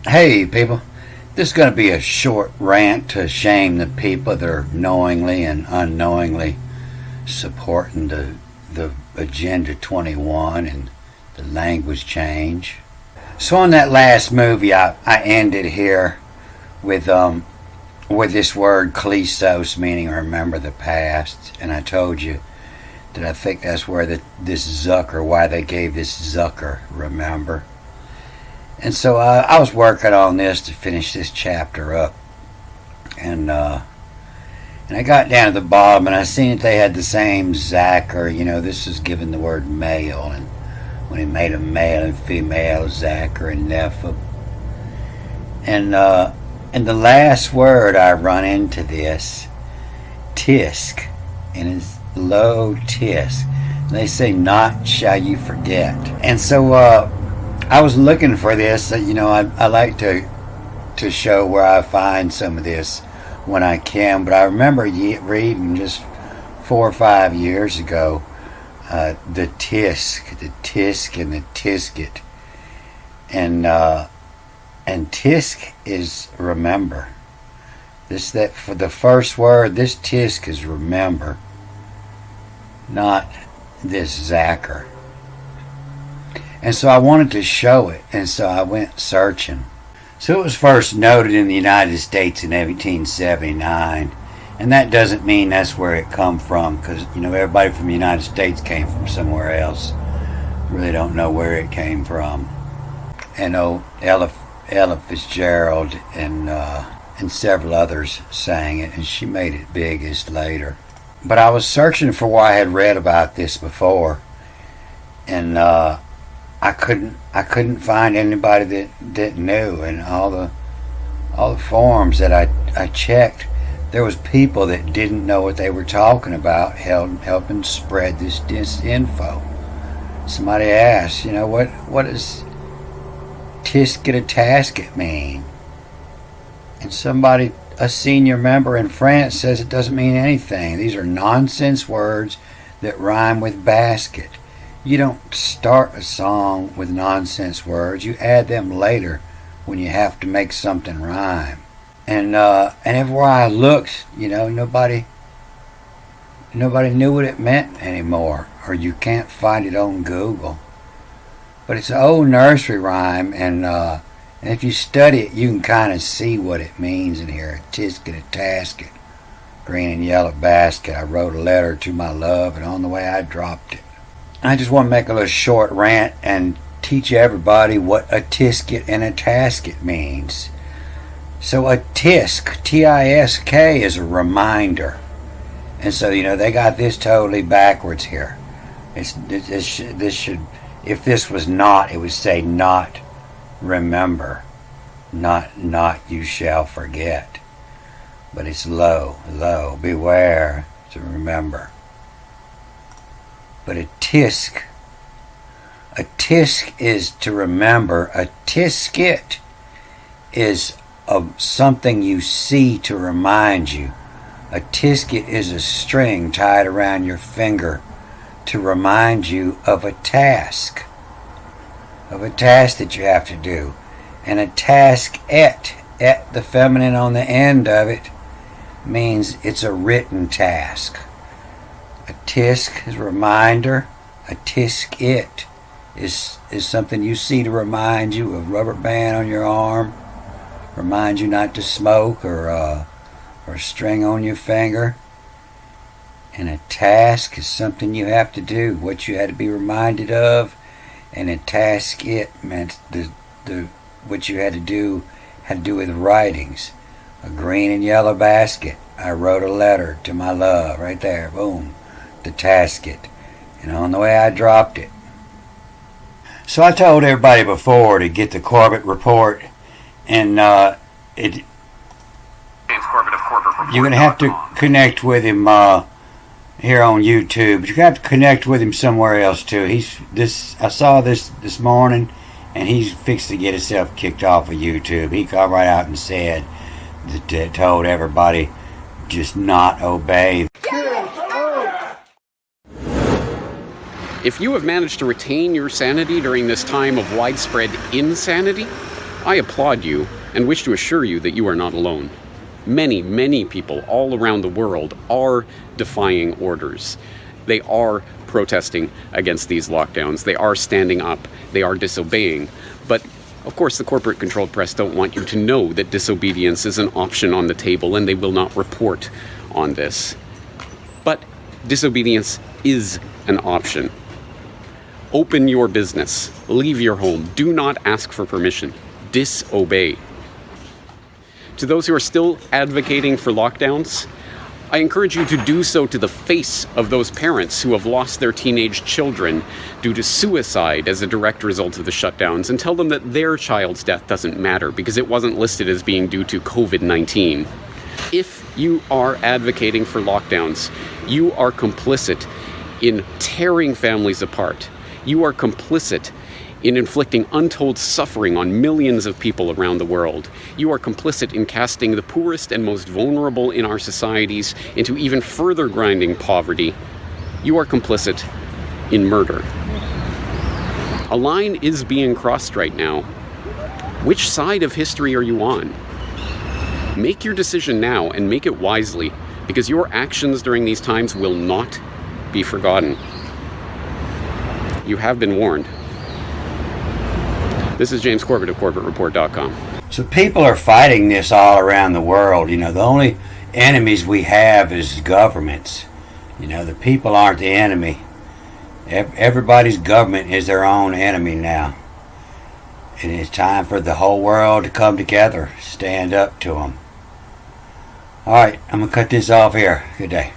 Hey people, this is going to be a short rant to shame the people that are knowingly and unknowingly supporting the Agenda 21 and the language change. So on that last movie, I ended here with this word klesos, meaning remember the past, and I told you that I think that's where why they gave this Zucker, remember. And so I was working on this to finish this chapter up, and I got down to the bottom, and I seen that they had the same Zacher. You know, this is given the word male, and when he made a male and female, Zacher and Nephilim. And the last word I run into this, tisk, and it's low tisk. And they say, not shall you forget. And so I was looking for this. I like to show where I find some of this when I can. But I remember reading just 4 or 5 years ago the tisk and the tisket, and tisk is remember. That for the first word, this tisk is remember, not this Zacher. And so I wanted to show it, and so I went searching. So it was first noted in the United States in 1879, and that doesn't mean that's where it come from, because everybody from the United States came from somewhere else. Really don't know where it came from. And Ella Fitzgerald and several others sang it, and she made it biggest later. But I was searching for where I had read about this before, and I couldn't find anybody that knew. And all the forums that I checked, there was people that didn't know what they were talking about, helping spread this disinfo. Somebody asked, what does Tisket Tasket mean? And somebody, a senior member in France, says it doesn't mean anything. These are nonsense words that rhyme with basket. You don't start a song with nonsense words. You add them later when you have to make something rhyme. And everywhere I looked, nobody knew what it meant anymore, or you can't find it on Google. But it's an old nursery rhyme, and if you study it, you can kind of see what it means in here. Tisket a tasket, green and yellow basket. I wrote a letter to my love, and on the way I dropped it. I just want to make a little short rant and teach everybody what a tisket and a tasket means. So a tisk, T-I-S-K, is a reminder. And so, they got this totally backwards here. This should, if this was not, it would say not remember, not you shall forget. But it's low, beware to remember. But a tisk is to remember. A tisket is of something you see to remind you. A tisket is a string tied around your finger to remind you of a task that you have to do. And a tasket, the feminine on the end of it, means it's a written task. A tisk is a reminder. A tisket is something you see to remind you. A rubber band on your arm, remind you not to smoke, or a string on your finger. And a task is something you have to do, what you had to be reminded of. And a tasket meant what you had to do with writings. A green and yellow basket. I wrote a letter to my love. Right there, boom. The tasket, and on the way I dropped it. So I told everybody before to get the Corbett report, and you're going to have to connect with him here on YouTube, but you're going to have to connect with him somewhere else too. I saw this morning, and he's fixed to get himself kicked off of YouTube. He come right out and said that told everybody just not obey. If you have managed to retain your sanity during this time of widespread insanity, I applaud you and wish to assure you that you are not alone. Many, many people all around the world are defying orders. They are protesting against these lockdowns. They are standing up. They are disobeying. But, of course, the corporate-controlled press don't want you to know that disobedience is an option on the table, and they will not report on this. But disobedience is an option. Open your business. Leave your home. Do not ask for permission. Disobey. To those who are still advocating for lockdowns, I encourage you to do so to the face of those parents who have lost their teenage children due to suicide as a direct result of the shutdowns, and tell them that their child's death doesn't matter because it wasn't listed as being due to COVID-19. If you are advocating for lockdowns, you are complicit in tearing families apart. You are complicit in inflicting untold suffering on millions of people around the world. You are complicit in casting the poorest and most vulnerable in our societies into even further grinding poverty. You are complicit in murder. A line is being crossed right now. Which side of history are you on? Make your decision now and make it wisely, because your actions during these times will not be forgotten. You have been warned. This is James Corbett of CorbettReport.com. So people are fighting this all around the world. The only enemies we have is governments. The people aren't the enemy. Everybody's government is their own enemy now. And it's time for the whole world to come together, stand up to them. All right, I'm going to cut this off here. Good day.